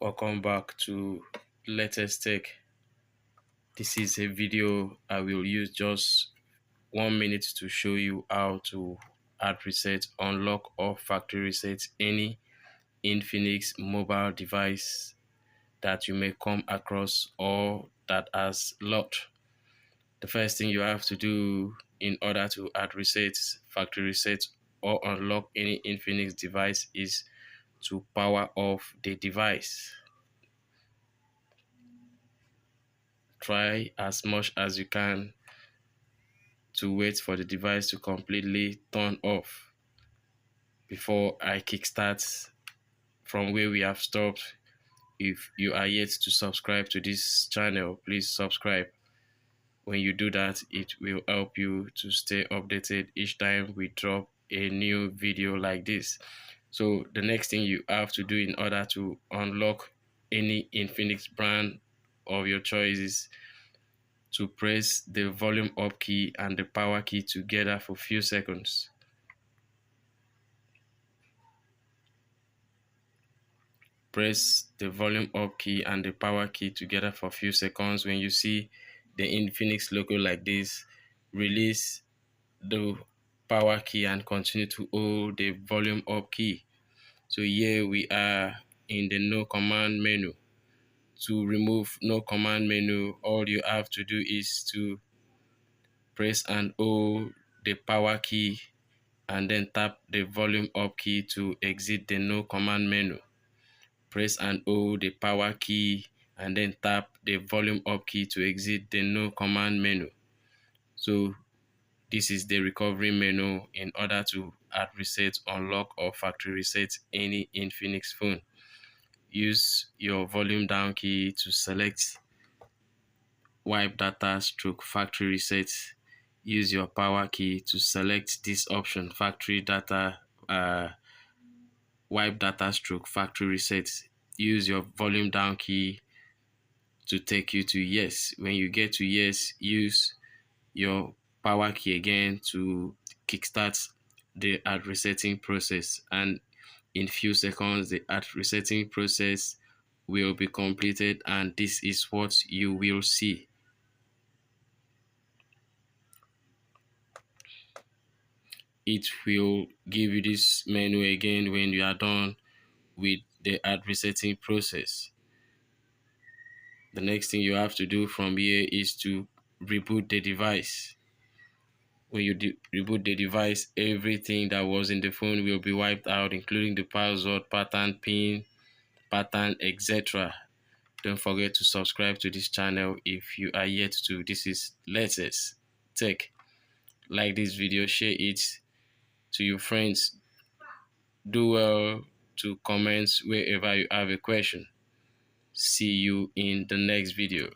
Welcome back to latest tech. This is a video I will use just 1 minute to show you how to hard reset, unlock or factory reset any Infinix mobile device that you may come across or that has locked. The first thing you have to do in order to hard reset, factory reset or unlock any Infinix device is to power off the device. Try as much as you can to wait for the device to completely turn off before I kickstart from where we have stopped. If you are yet to subscribe to this channel, please subscribe. When you do that, it will help you to stay updated each time we drop a new video like this. So the next thing you have to do in order to unlock any Infinix brand of your choice is to press the volume up key and the power key together for a few seconds. Press the volume up key and the power key together for a few seconds. When you see the Infinix logo like this, release the power key and continue to hold the volume up key. So here we are in the no command menu. To remove no command menu, all you have to do is to press and hold the power key and then tap the volume up key to exit the no command menu. Press and hold the power key and then tap the volume up key to exit the no command menu. So this is the recovery menu in order to hard reset, unlock or factory reset any Infinix phone. Use your volume down key to select wipe data stroke factory reset. Use your power key to select this option, factory data wipe data stroke factory reset. Use your volume down key to take you to yes. When you get to yes, use your power key again to kickstart the hard resetting process, and in few seconds the hard resetting process will be completed and this is what you will see. It will give you this menu again when you are done with the hard resetting process. The next thing you have to do from here is to reboot the device. When you reboot the device, everything that was in the phone will be wiped out, including the password, pattern, pin, pattern, etc. Don't forget to subscribe to this channel if you are yet to. This is latest tech. Like this video, share it to your friends. Do well to comment wherever you have a question. See you in the next video.